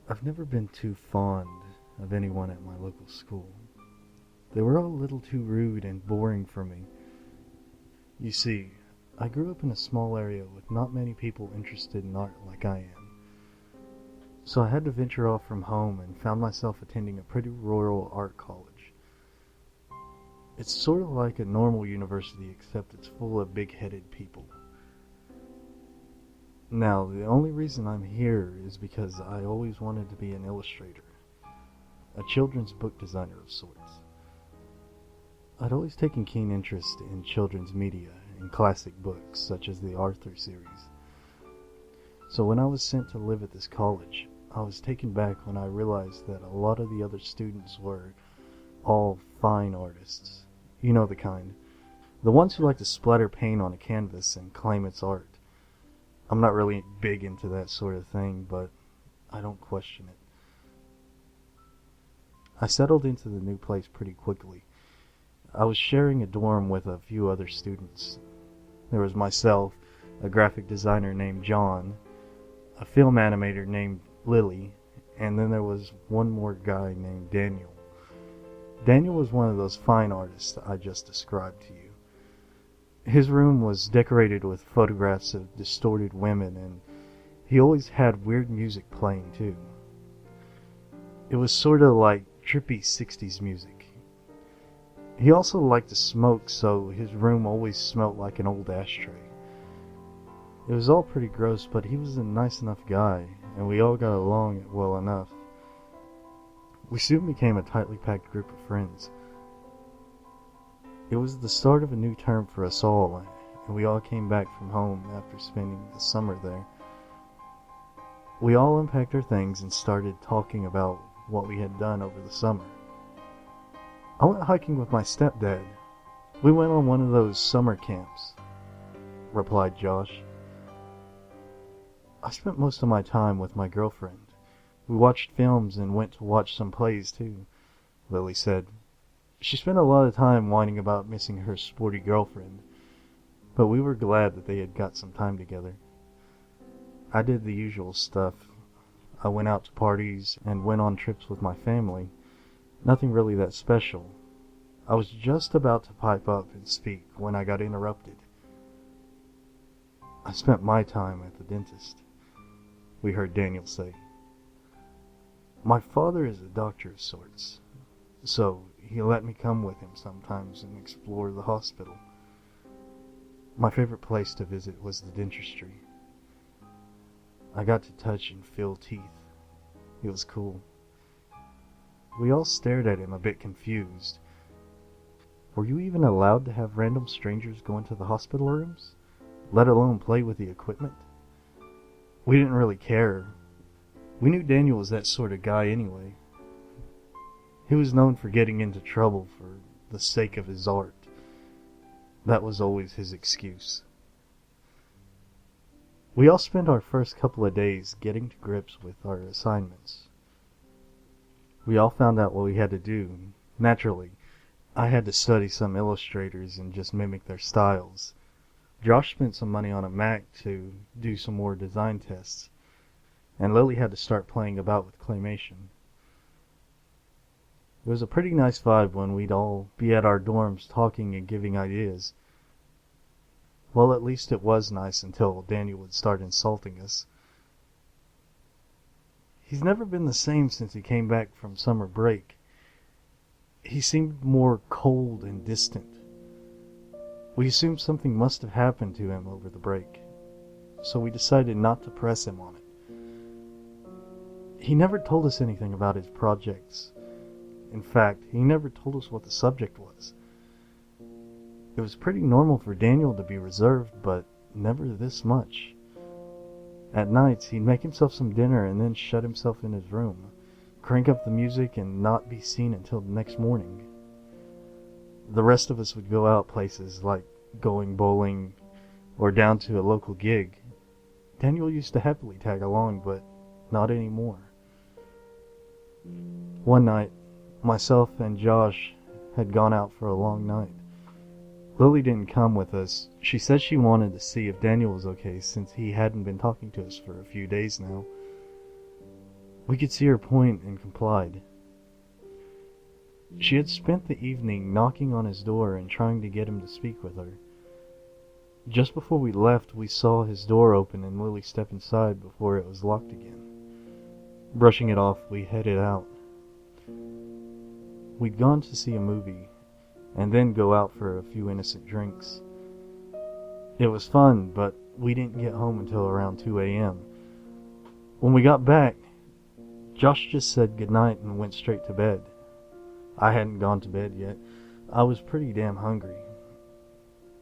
I've never been too fond of anyone at my local school. They were all a little too rude and boring for me. You see, I grew up in a small area with not many people interested in art like I am. So I had to venture off from home and found myself attending a pretty rural art college. It's sort of like a normal university except it's full of big-headed people. Now, the only reason I'm here is because I always wanted to be an illustrator, a children's book designer of sorts. I'd always taken keen interest in children's media and classic books such as the Arthur series. So when I was sent to live at this college, I was taken back when I realized that a lot of the other students were all fine artists. You know the kind. The ones who like to splatter paint on a canvas and claim it's art. I'm not really big into that sort of thing, but I don't question it. I settled into the new place pretty quickly. I was sharing a dorm with a few other students. There was myself, a graphic designer named John, a film animator named Lily, and then there was one more guy named Daniel. Daniel was one of those fine artists I just described to you. His room was decorated with photographs of distorted women, and he always had weird music playing too. It was sort of like trippy 60s music. He also liked to smoke, so his room always smelled like an old ashtray. It was all pretty gross, but he was a nice enough guy, and we all got along well enough. We soon became a tightly packed group of friends. It was the start of a new term for us all, and we all came back from home after spending the summer there. We all unpacked our things and started talking about what we had done over the summer. I went hiking with my stepdad. We went on one of those summer camps, replied Josh. I spent most of my time with my girlfriend. We watched films and went to watch some plays too, Lily said. She spent a lot of time whining about missing her sporty girlfriend, but we were glad that they had got some time together. I did the usual stuff. I went out to parties and went on trips with my family. Nothing really that special. I was just about to pipe up and speak when I got interrupted. I spent my time at the dentist, we heard Daniel say. My father is a doctor of sorts, so he let me come with him sometimes and explore the hospital. My favorite place to visit was the dentistry. I got to touch and feel teeth. It was cool. We all stared at him a bit confused. Were you even allowed to have random strangers go into the hospital rooms, let alone play with the equipment? We didn't really care. We knew Daniel was that sort of guy anyway. He was known for getting into trouble for the sake of his art. That was always his excuse. We all spent our first couple of days getting to grips with our assignments. We all found out what we had to do. Naturally, I had to study some illustrators and just mimic their styles. Josh spent some money on a Mac to do some more design tests, and Lily had to start playing about with claymation. It was a pretty nice vibe when we'd all be at our dorms talking and giving ideas. Well, at least it was nice until Daniel would start insulting us. He's never been the same since he came back from summer break. He seemed more cold and distant. We assumed something must have happened to him over the break, so we decided not to press him on it. He never told us anything about his projects. In fact, he never told us what the subject was. It was pretty normal for Daniel to be reserved, but never this much. At nights, he'd make himself some dinner and then shut himself in his room, crank up the music, and not be seen until the next morning. The rest of us would go out places like going bowling or down to a local gig. Daniel used to happily tag along, but not anymore. One night, myself and Josh had gone out for a long night. Lily didn't come with us. She said she wanted to see if Daniel was okay since he hadn't been talking to us for a few days now. We could see her point and complied. She had spent the evening knocking on his door and trying to get him to speak with her. Just before we left, we saw his door open and Lily step inside before it was locked again. Brushing it off, we headed out. We'd gone to see a movie, and then go out for a few innocent drinks. It was fun, but we didn't get home until around 2 a.m. When we got back, Josh just said goodnight and went straight to bed. I hadn't gone to bed yet. I was pretty damn hungry.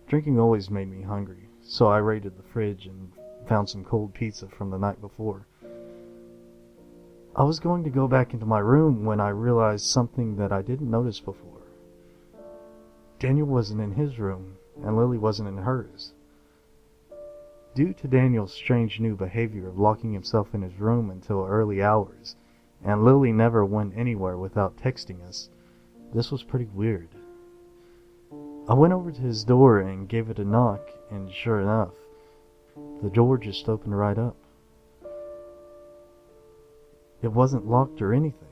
Drinking always made me hungry, so I raided the fridge and found some cold pizza from the night before. I was going to go back into my room when I realized something that I didn't notice before. Daniel wasn't in his room, and Lily wasn't in hers. Due to Daniel's strange new behavior of locking himself in his room until early hours, and Lily never went anywhere without texting us, this was pretty weird. I went over to his door and gave it a knock, and sure enough, the door just opened right up. It wasn't locked or anything.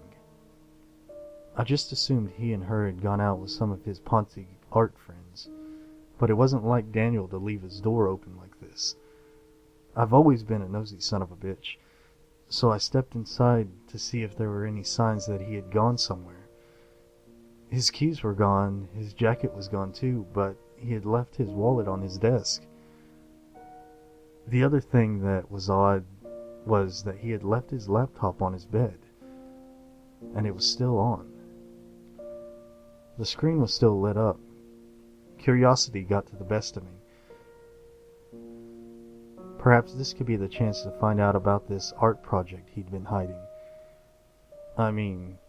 I just assumed he and her had gone out with some of his Ponzi art friends, but it wasn't like Daniel to leave his door open like this. I've always been a nosy son of a bitch, so I stepped inside to see if there were any signs that he had gone somewhere. His keys were gone, his jacket was gone too, but he had left his wallet on his desk. The other thing that was odd was that he had left his laptop on his bed, and it was still on. The screen was still lit up. Curiosity got to the best of me. Perhaps this could be the chance to find out about this art project he'd been hiding. I mean,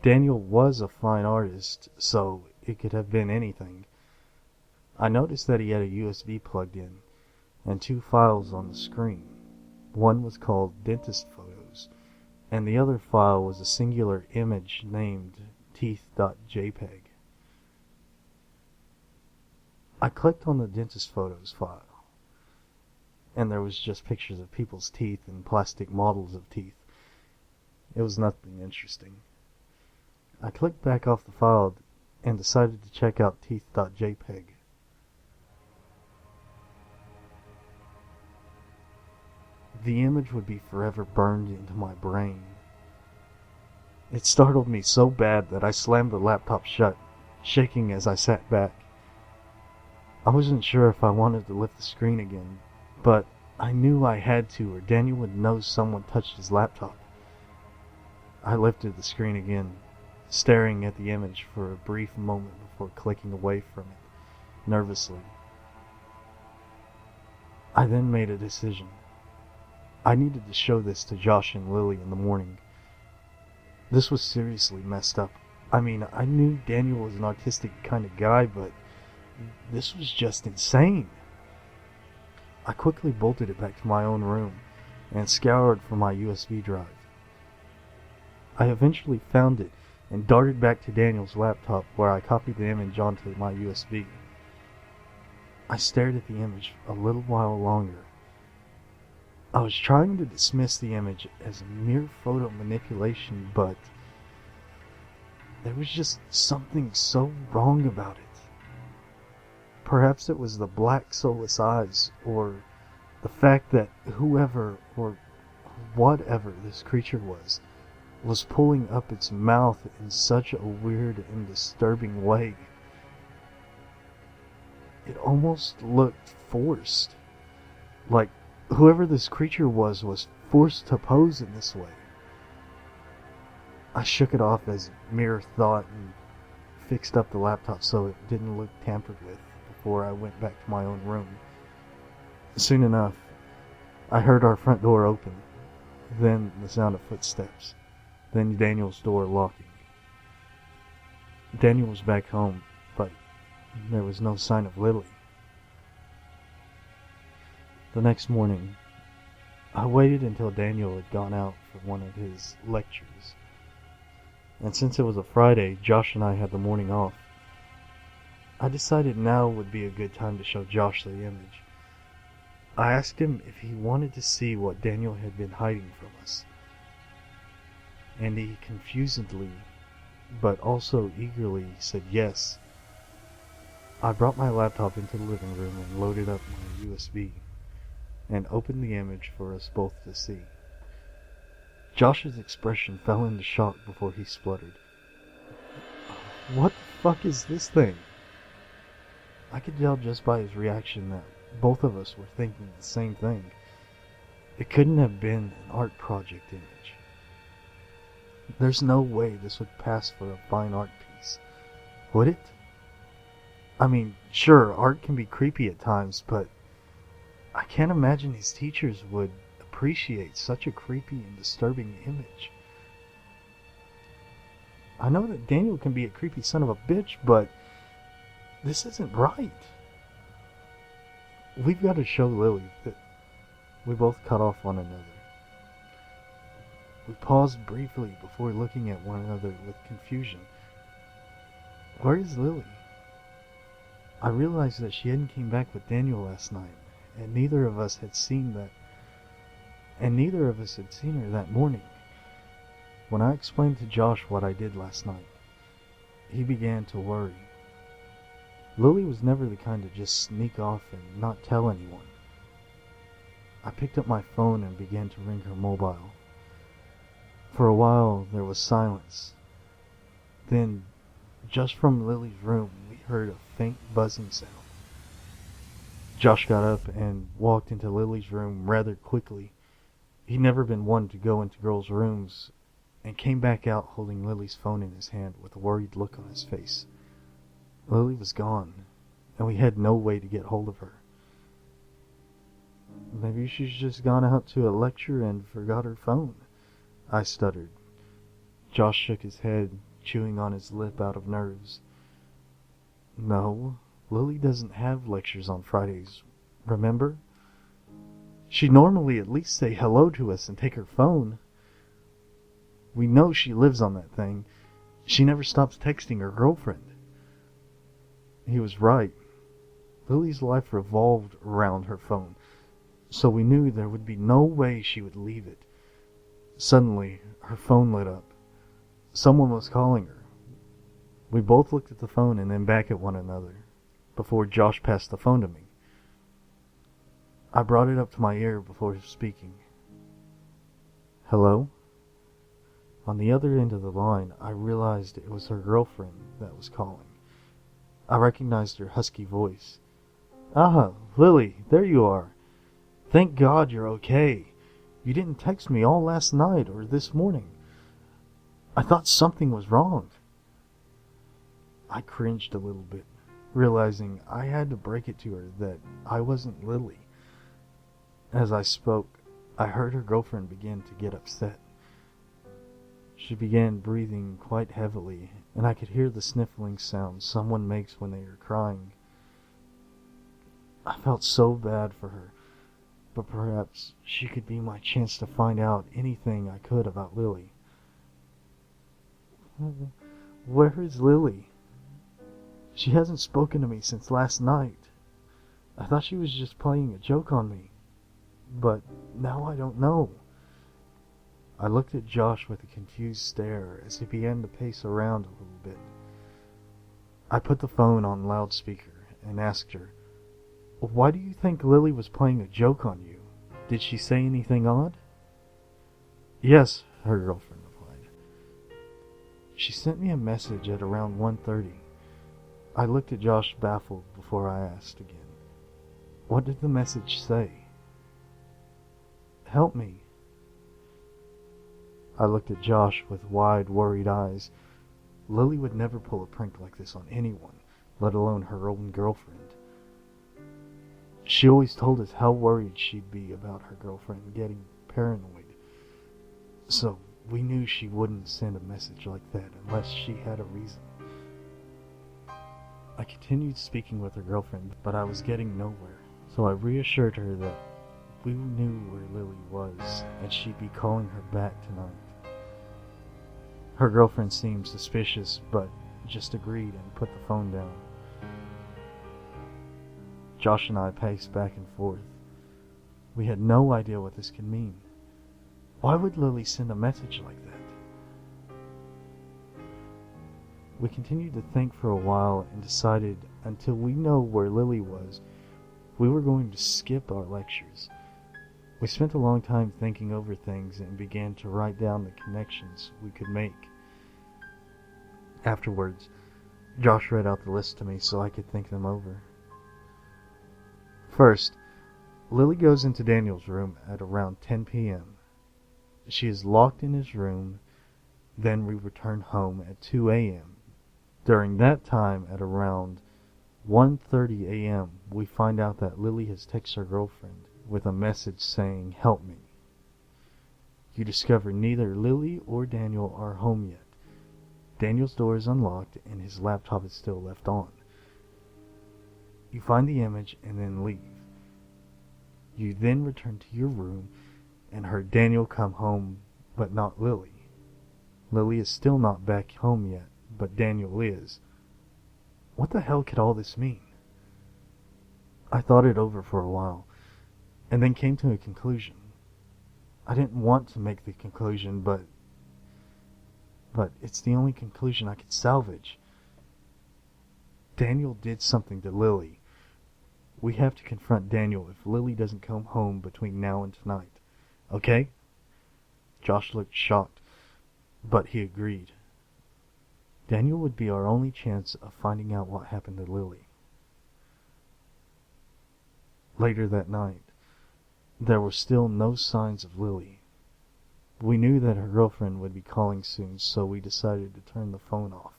Daniel was a fine artist, so it could have been anything. I noticed that he had a USB plugged in, and 2 files on the screen. One was called Dentist Photos, and the other file was a singular image named Teeth.jpg. I clicked on the Dentist Photos file, and there was just pictures of people's teeth and plastic models of teeth. It was nothing interesting. I clicked back off the file and decided to check out Teeth.jpg. The image would be forever burned into my brain. It startled me so bad that I slammed the laptop shut, shaking as I sat back. I wasn't sure if I wanted to lift the screen again, but I knew I had to or Daniel would know someone touched his laptop. I lifted the screen again, staring at the image for a brief moment before clicking away from it, nervously. I then made a decision. I needed to show this to Josh and Lily in the morning. This was seriously messed up. I mean, I knew Daniel was an artistic kind of guy, but this was just insane. I quickly bolted it back to my own room and scoured for my USB drive. I eventually found it and darted back to Daniel's laptop where I copied the image onto my USB. I stared at the image a little while longer. I was trying to dismiss the image as a mere photo manipulation, but there was just something so wrong about it. Perhaps it was the black soulless eyes, or the fact that whoever or whatever this creature was pulling up its mouth in such a weird and disturbing way. It almost looked forced, like whoever this creature was forced to pose in this way. I shook it off as mere thought and fixed up the laptop so it didn't look tampered with before I went back to my own room. Soon enough, I heard our front door open, then the sound of footsteps, then Daniel's door locking. Daniel was back home, but there was no sign of Lily. The next morning, I waited until Daniel had gone out for one of his lectures. And since it was a Friday, Josh and I had the morning off. I decided now would be a good time to show Josh the image. I asked him if he wanted to see what Daniel had been hiding from us. and he confusedly, but also eagerly, said yes. I brought my laptop into the living room and loaded up my USB, and opened the image for us both to see. Josh's expression fell into shock before he spluttered. "What the fuck is this thing?" I could tell just by his reaction that both of us were thinking the same thing. It couldn't have been an art project image. There's no way this would pass for a fine art piece, would it? I mean, sure, art can be creepy at times, but I can't imagine his teachers would appreciate such a creepy and disturbing image. I know that Daniel can be a creepy son of a bitch, but this isn't right. We've got to show Lily that we both cut off one another. We paused briefly before looking at one another with confusion. Where is Lily? I realized that she hadn't came back with Daniel last night, and neither of us had seen her that morning. When I explained to Josh what I did last night, he began to worry. Lily was never the kind to just sneak off and not tell anyone. I picked up my phone and began to ring her mobile. For a while there was silence. Then, just from Lily's room, we heard a faint buzzing sound. Josh got up and walked into Lily's room rather quickly. He'd never been one to go into girls' rooms, and came back out holding Lily's phone in his hand with a worried look on his face. Lily was gone, and we had no way to get hold of her. Maybe she's just gone out to a lecture and forgot her phone, I stuttered. Josh shook his head, chewing on his lip out of nerves. No, Lily doesn't have lectures on Fridays, remember? She'd normally at least say hello to us and take her phone. We know she lives on that thing. She never stops texting her girlfriend. He was right. Lily's life revolved around her phone, so we knew there would be no way she would leave it. Suddenly, her phone lit up. Someone was calling her. We both looked at the phone and then back at one another, before Josh passed the phone to me. I brought it up to my ear before speaking. Hello? On the other end of the line, I realized it was her girlfriend that was calling. I recognized her husky voice. "Ah, Lily, there you are. Thank God you're okay. You didn't text me all last night or this morning. I thought something was wrong." I cringed a little bit, realizing I had to break it to her that I wasn't Lily. As I spoke, I heard her girlfriend begin to get upset. She began breathing quite heavily, and I could hear the sniffling sound someone makes when they are crying. I felt so bad for her, but perhaps she could be my chance to find out anything I could about Lily. Where is Lily? She hasn't spoken to me since last night. I thought she was just playing a joke on me, but now I don't know. I looked at Josh with a confused stare as he began to pace around a little bit. I put the phone on loudspeaker and asked her, "Why do you think Lily was playing a joke on you? Did she say anything odd?" "Yes," her girlfriend replied. "She sent me a message at around 1:30. I looked at Josh baffled before I asked again, "What did the message say?" "Help me." I looked at Josh with wide, worried eyes. Lily would never pull a prank like this on anyone, let alone her own girlfriend. She always told us how worried she'd be about her girlfriend getting paranoid, so we knew she wouldn't send a message like that unless she had a reason. I continued speaking with her girlfriend, but I was getting nowhere, so I reassured her that we knew where Lily was, and she'd be calling her back tonight. Her girlfriend seemed suspicious, but just agreed and put the phone down. Josh and I paced back and forth. We had no idea what this could mean. Why would Lily send a message like that? We continued to think for a while and decided until we know where Lily was, we were going to skip our lectures. We spent a long time thinking over things and began to write down the connections we could make. Afterwards, Josh read out the list to me so I could think them over. First, Lily goes into Daniel's room at around 10 p.m. She is locked in his room, then we return home at 2 a.m. During that time, at around 1:30 a.m., we find out that Lily has texted her girlfriend with a message saying, "Help me." You discover neither Lily or Daniel are home yet. Daniel's door is unlocked and his laptop is still left on. You find the image and then leave. You then return to your room and heard Daniel come home, but not Lily. Lily is still not back home yet, but Daniel is. What the hell could all this mean? I thought it over for a while, and then came to a conclusion. I didn't want to make the conclusion, but it's the only conclusion I could salvage. Daniel did something to Lily. We have to confront Daniel if Lily doesn't come home between now and tonight. Okay? Josh looked shocked, but he agreed. Daniel would be our only chance of finding out what happened to Lily. Later that night, there were still no signs of Lily. We knew that her girlfriend would be calling soon, so we decided to turn the phone off.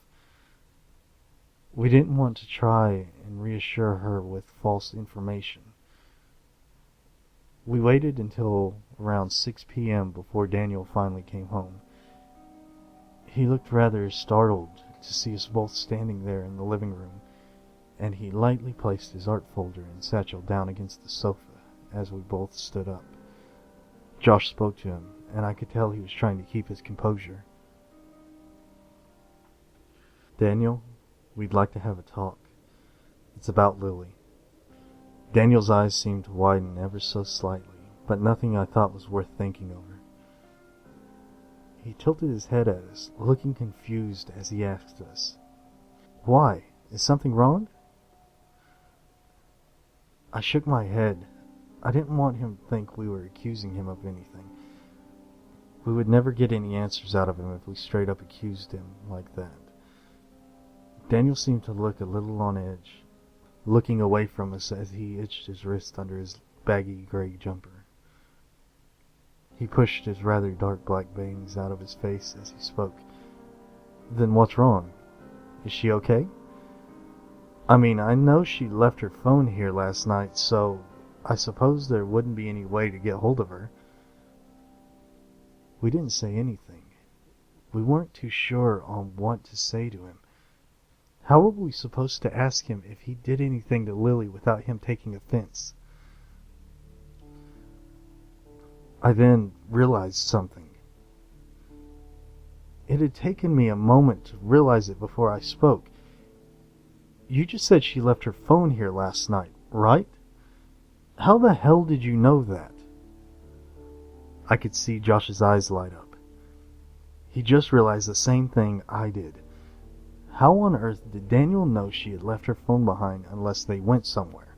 We didn't want to try and reassure her with false information. We waited until around 6 p.m. before Daniel finally came home. He looked rather startled to see us both standing there in the living room, and he lightly placed his art folder and satchel down against the sofa as we both stood up. Josh spoke to him, and I could tell he was trying to keep his composure. "Daniel, we'd like to have a talk. It's about Lily." Daniel's eyes seemed to widen ever so slightly, but nothing I thought was worth thinking over. He tilted his head at us, looking confused as he asked us, "Why? Is something wrong?" I shook my head. I didn't want him to think we were accusing him of anything. We would never get any answers out of him if we straight up accused him like that. Daniel seemed to look a little on edge, looking away from us as he itched his wrist under his baggy gray jumper. He pushed his rather dark black bangs out of his face as he spoke. "Then what's wrong? Is she okay? I mean, I know she left her phone here last night, so I suppose there wouldn't be any way to get hold of her." We didn't say anything. We weren't too sure on what to say to him. How were we supposed to ask him if he did anything to Lily without him taking offense? I then realized something. It had taken me a moment to realize it before I spoke. "You just said she left her phone here last night, right? How the hell did you know that?" I could see Josh's eyes light up. He just realized the same thing I did. How on earth did Daniel know she had left her phone behind unless they went somewhere?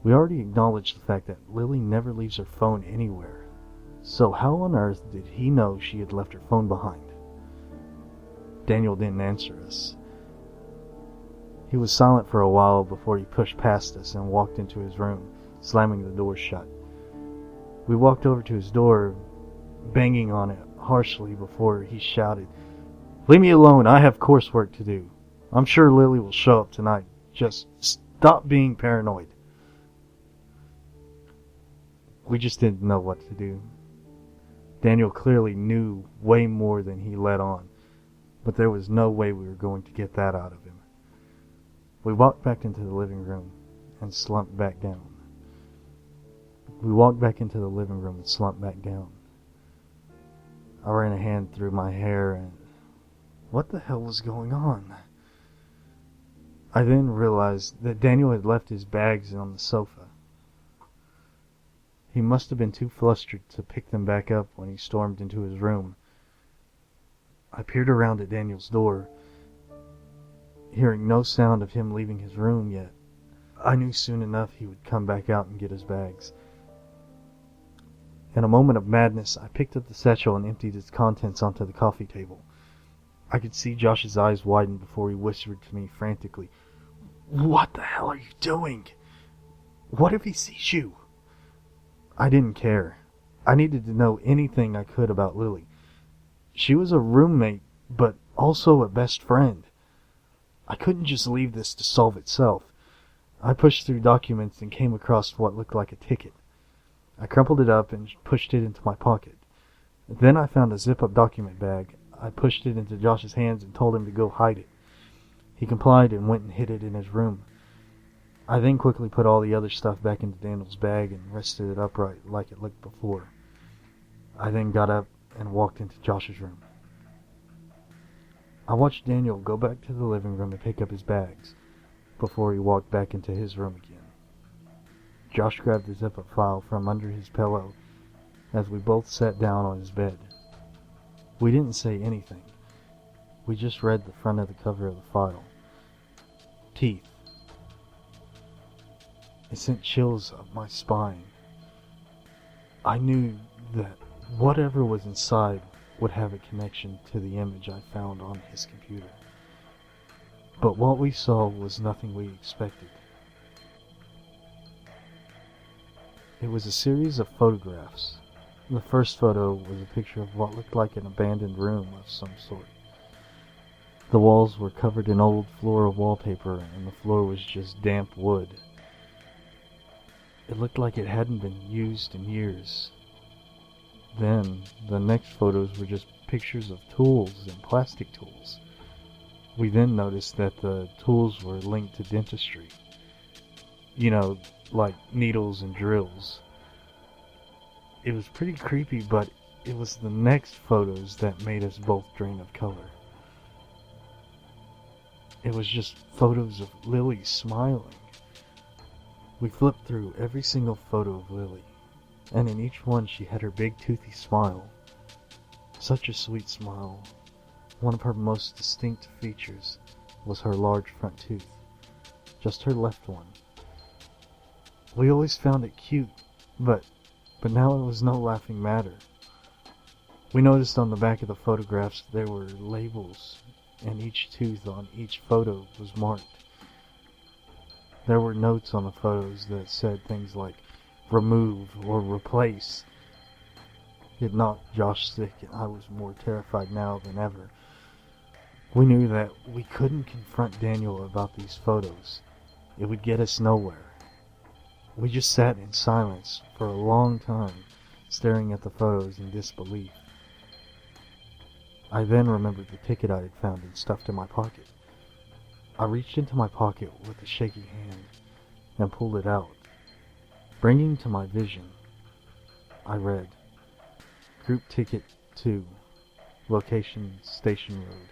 We already acknowledged the fact that Lily never leaves her phone anywhere. So how on earth did he know she had left her phone behind? Daniel didn't answer us. He was silent for a while before he pushed past us and walked into his room, slamming the door shut. We walked over to his door, banging on it harshly before he shouted, "Leave me alone, I have coursework to do. I'm sure Lily will show up tonight. Just stop being paranoid." We just didn't know what to do. Daniel clearly knew way more than he let on, but there was no way we were going to get that out of him. We walked back into the living room and slumped back down. I ran a hand through my hair and what the hell was going on? I then realized that Daniel had left his bags on the sofa. He must have been too flustered to pick them back up when he stormed into his room. I peered around at Daniel's door, hearing no sound of him leaving his room yet. I knew soon enough he would come back out and get his bags. In a moment of madness, I picked up the satchel and emptied its contents onto the coffee table. I could see Josh's eyes widen before he whispered to me frantically, "What the hell are you doing? What if he sees you?" I didn't care. I needed to know anything I could about Lily. She was a roommate, but also a best friend. I couldn't just leave this to solve itself. I pushed through documents and came across what looked like a ticket. I crumpled it up and pushed it into my pocket. Then I found a zip-up document bag. I pushed it into Josh's hands and told him to go hide it. He complied and went and hid it in his room. I then quickly put all the other stuff back into Daniel's bag and rested it upright like it looked before. I then got up and walked into Josh's room. I watched Daniel go back to the living room and pick up his bags before he walked back into his room again. Josh grabbed the zip-up file from under his pillow as we both sat down on his bed. We didn't say anything. We just read the front of the cover of the file. Teeth. It sent chills up my spine. I knew that whatever was inside would have a connection to the image I found on his computer. But what we saw was nothing we expected. It was a series of photographs. The first photo was a picture of what looked like an abandoned room of some sort. The walls were covered in old floral wallpaper and the floor was just damp wood. It looked like it hadn't been used in years. Then, the next photos were just pictures of tools and plastic tools. We then noticed that the tools were linked to dentistry. You know, like needles and drills. It was pretty creepy, but it was the next photos that made us both drain of color. It was just photos of Lily smiling. We flipped through every single photo of Lily, and in each one she had her big toothy smile. Such a sweet smile. One of her most distinct features was her large front tooth, just her left one. We always found it cute, but now it was no laughing matter. We noticed on the back of the photographs there were labels, and each tooth on each photo was marked. There were notes on the photos that said things like remove or replace. It knocked Josh sick, and I was more terrified now than ever. We knew that we couldn't confront Daniel about these photos. It would get us nowhere. We just sat in silence for a long time, staring at the photos in disbelief. I then remembered the ticket I had found and stuffed in my pocket. I reached into my pocket with a shaky hand and pulled it out. Bringing to my vision, I read, Group Ticket 2, Location Station Road,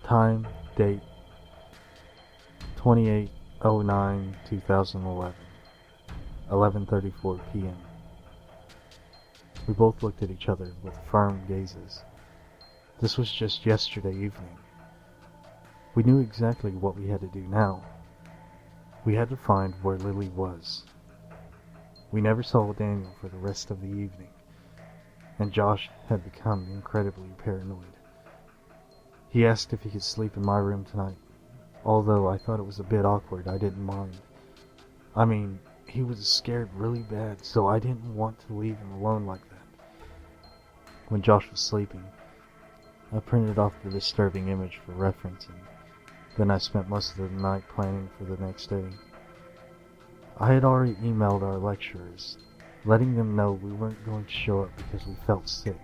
Time, Date, 28/09/2011, 11:34 p.m. We both looked at each other with firm gazes. This was just yesterday evening. We knew exactly what we had to do now. We had to find where Lily was. We never saw Daniel for the rest of the evening, and Josh had become incredibly paranoid. He asked if he could sleep in my room tonight. Although I thought it was a bit awkward, I didn't mind. I mean, he was scared really bad, so I didn't want to leave him alone like that. When Josh was sleeping, I printed off the disturbing image for reference, and then I spent most of the night planning for the next day. I had already emailed our lecturers, letting them know we weren't going to show up because we felt sick,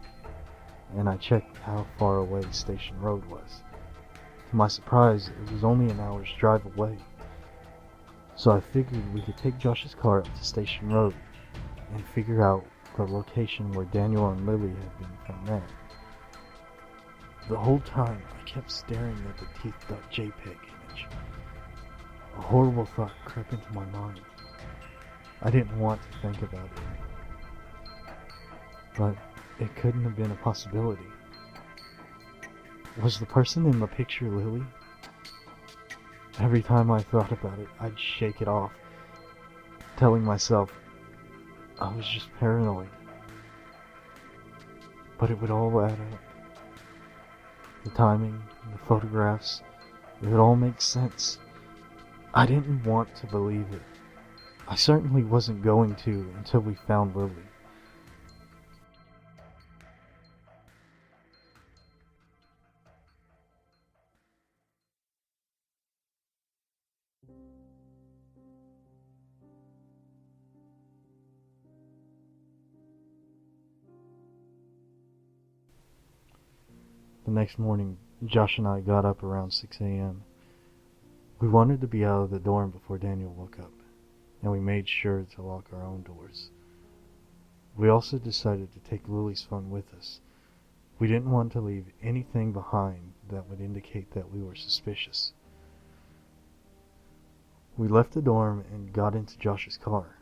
and I checked how far away Station Road was. To my surprise, it was only an hour's drive away. So I figured we could take Josh's car up to Station Road and figure out the location where Daniel and Lily had been from there. The whole time, I kept staring at the Teeth.jpg image. A horrible thought crept into my mind. I didn't want to think about it. But it couldn't have been a possibility. Was the person in the picture Lily? Every time I thought about it, I'd shake it off, telling myself I was just paranoid. But it would all add up. The timing, the photographs, it would all make sense. I didn't want to believe it. I certainly wasn't going to until we found Lily. The next morning, Josh and I got up around 6 a.m. We wanted to be out of the dorm before Daniel woke up, and we made sure to lock our own doors. We also decided to take Lily's phone with us. We didn't want to leave anything behind that would indicate that we were suspicious. We left the dorm and got into Josh's car.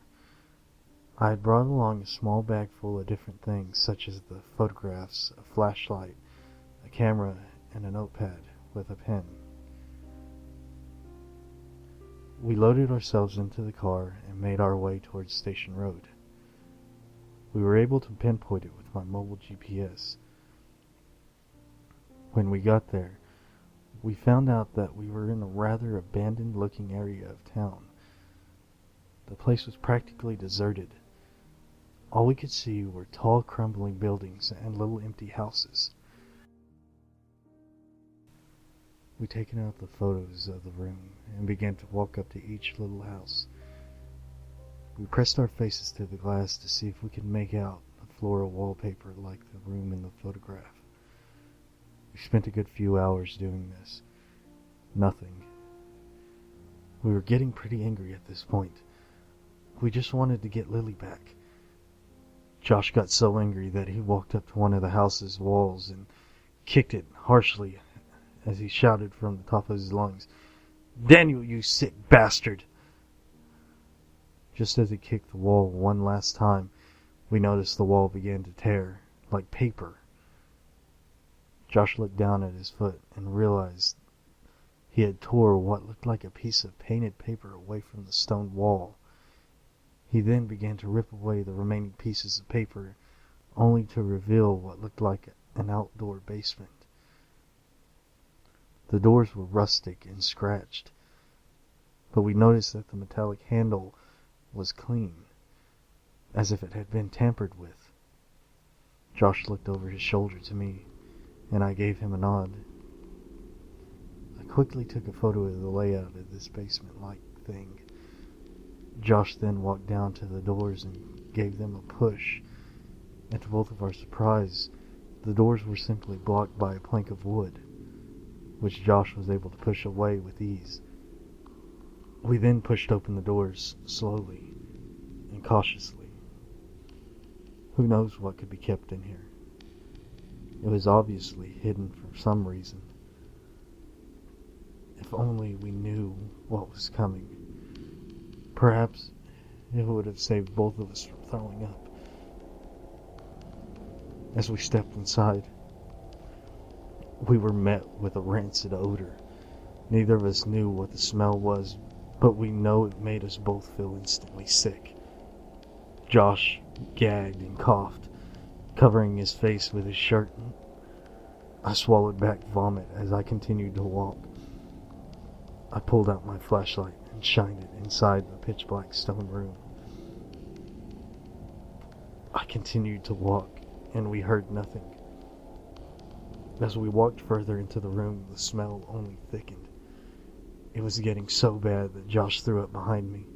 I had brought along a small bag full of different things, such as the photographs, a flashlight, a camera, and a notepad with a pen. We loaded ourselves into the car and made our way towards Station Road. We were able to pinpoint it with my mobile GPS. When we got there, we found out that we were in a rather abandoned-looking area of town. The place was practically deserted. All we could see were tall, crumbling buildings and little empty houses. We'd taken out the photos of the room and began to walk up to each little house. We pressed our faces to the glass to see if we could make out the floral wallpaper like the room in the photograph. We spent a good few hours doing this. Nothing. We were getting pretty angry at this point. We just wanted to get Lily back. Josh got so angry that he walked up to one of the house's walls and kicked it harshly as he shouted from the top of his lungs, "Daniel, you sick bastard!" Just as he kicked the wall one last time, we noticed the wall began to tear, like paper. Josh looked down at his foot and realized he had tore what looked like a piece of painted paper away from the stone wall. He then began to rip away the remaining pieces of paper, only to reveal what looked like an outdoor basement. The doors were rustic and scratched, but we noticed that the metallic handle was clean, as if it had been tampered with. Josh looked over his shoulder to me, and I gave him a nod. I quickly took a photo of the layout of this basement-like thing. Josh then walked down to the doors and gave them a push, and to both of our surprise, the doors were simply blocked by a plank of wood, which Josh was able to push away with ease. We then pushed open the doors slowly and cautiously. Who knows what could be kept in here? It was obviously hidden for some reason. If only we knew what was coming. Perhaps it would have saved both of us from throwing up. As we stepped inside, we were met with a rancid odor. Neither of us knew what the smell was, but we know it made us both feel instantly sick. Josh gagged and coughed, covering his face with his shirt. I swallowed back vomit as I continued to walk. I pulled out my flashlight and shined it inside the pitch-black stone room. I continued to walk, and we heard nothing. As we walked further into the room, the smell only thickened. It was getting so bad that Josh threw up behind me.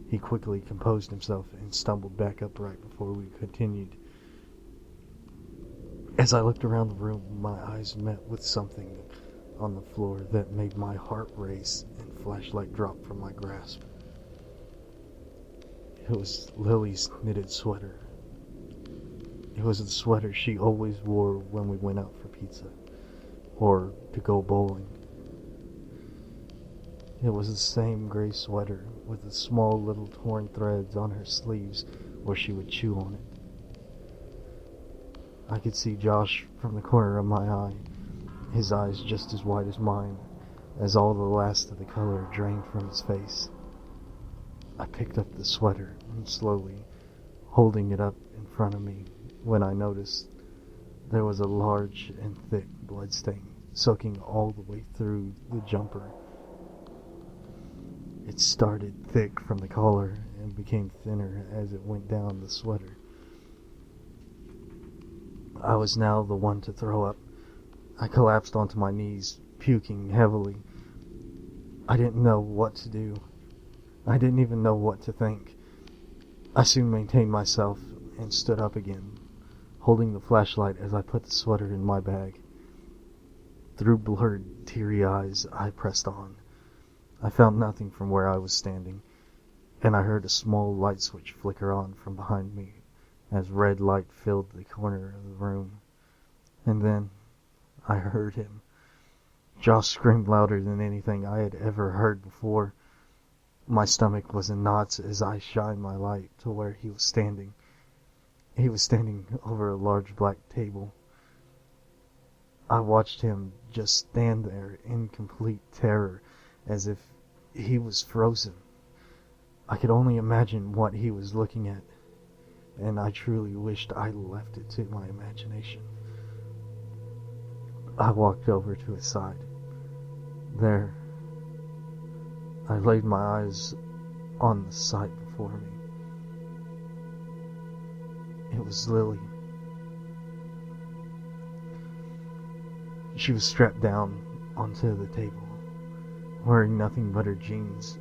He quickly composed himself and stumbled back upright before we continued. As I looked around the room, my eyes met with something on the floor that made my heart race and flashlight drop from my grasp. It was Lily's knitted sweater. It was the sweater she always wore when we went out for pizza or to go bowling. It was the same gray sweater with the small little torn threads on her sleeves where she would chew on it. I could see Josh from the corner of my eye, his eyes just as wide as mine, as all the last of the color drained from his face. I picked up the sweater and slowly, holding it up in front of me, when I noticed there was a large and thick blood stain soaking all the way through the jumper. It started thick from the collar and became thinner as it went down the sweater. I was now the one to throw up. I collapsed onto my knees, puking heavily. I didn't know what to do. I didn't even know what to think. I soon maintained myself and stood up again, holding the flashlight as I put the sweater in my bag. Through blurred, teary eyes, I pressed on. I found nothing from where I was standing, and I heard a small light switch flicker on from behind me as red light filled the corner of the room. And then I heard him. Josh screamed louder than anything I had ever heard before. My stomach was in knots as I shined my light to where he was standing. He was standing over a large black table. I watched him just stand there in complete terror, as if he was frozen. I could only imagine what he was looking at, and I truly wished I left it to my imagination. I walked over to his side. There, I laid my eyes on the sight before me. It was Lily. She was strapped down onto the table, wearing nothing but her jeans.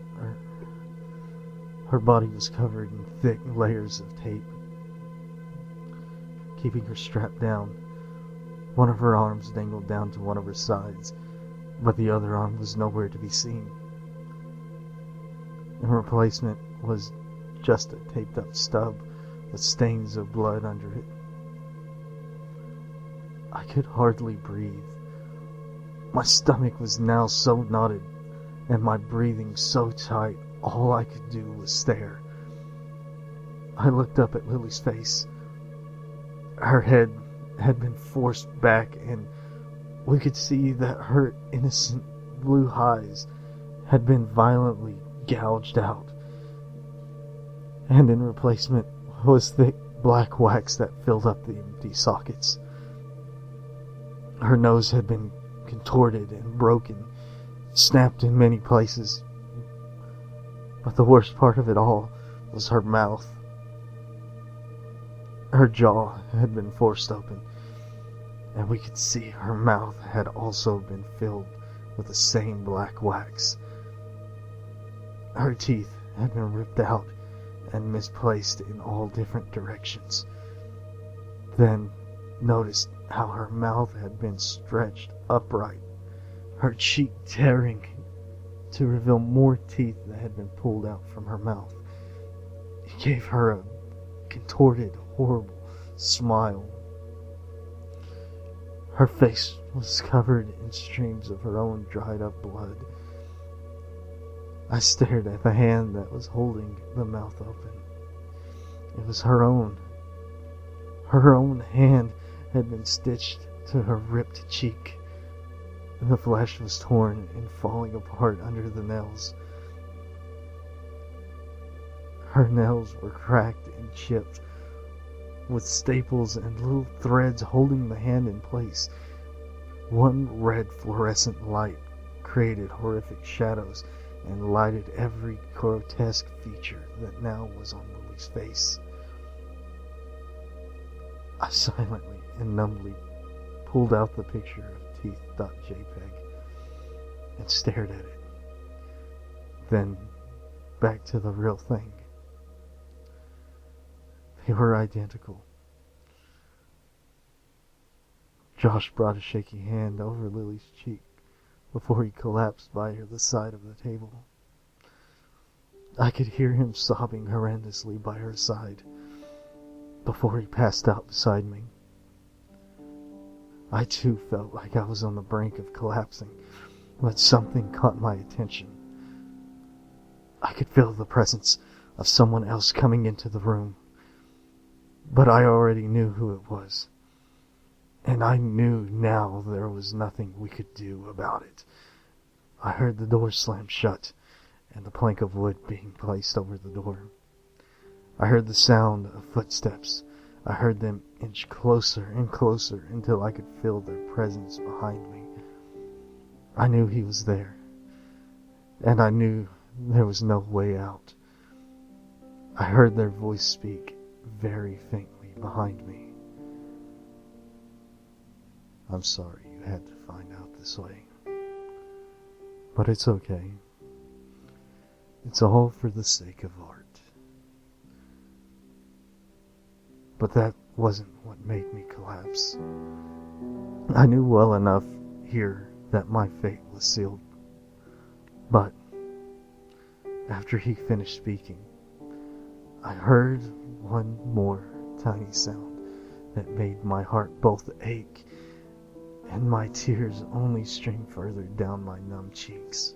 Her body was covered in thick layers of tape, keeping her strapped down. One of her arms dangled down to one of her sides, but the other arm was nowhere to be seen. In replacement was just a taped-up stub with stains of blood under it. I could hardly breathe. My stomach was now so knotted, and my breathing so tight, all I could do was stare. I looked up at Lily's face. Her head had been forced back, and we could see that her innocent blue eyes had been violently gouged out, and in replacement was thick black wax that filled up the empty sockets. Her nose had been contorted and broken, snapped in many places, but the worst part of it all was her mouth. Her jaw had been forced open, and we could see her mouth had also been filled with the same black wax. Her teeth had been ripped out and misplaced in all different directions. Then noticed how her mouth had been stretched upright, her cheek tearing to reveal more teeth that had been pulled out from her mouth. It gave her a contorted, horrible smile. Her face was covered in streams of her own dried up blood. I stared at the hand that was holding the mouth open. It was her own. Her own hand had been stitched to her ripped cheek. The flesh was torn and falling apart under the nails. Her nails were cracked and chipped, with staples and little threads holding the hand in place. One red fluorescent light created horrific shadows and lighted every grotesque feature that now was on Lily's face. I silently and numbly pulled out the picture of Teeth.jpg and stared at it. Then back to the real thing. They were identical. Josh brought a shaky hand over Lily's cheek before he collapsed by the side of the table. I could hear him sobbing horrendously by her side before he passed out beside me. I too felt like I was on the brink of collapsing, but something caught my attention. I could feel the presence of someone else coming into the room, but I already knew who it was, and I knew now there was nothing we could do about it. I heard the door slam shut and the plank of wood being placed over the door. I heard the sound of footsteps. I heard them inch closer and closer until I could feel their presence behind me. I knew he was there, and I knew there was no way out. I heard their voice speak very faintly behind me. I'm sorry you had to find out this way, but it's okay. It's all for the sake of art. But that wasn't what made me collapse. I knew well enough here that my fate was sealed. But after he finished speaking, I heard one more tiny sound that made my heart both ache and my tears only stream further down my numb cheeks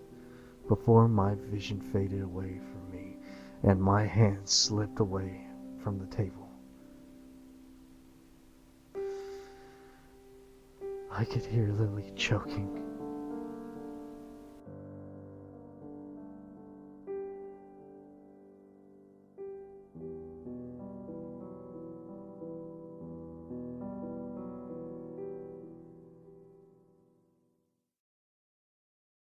before my vision faded away from me and my hand slipped away from the table. I could hear Lily choking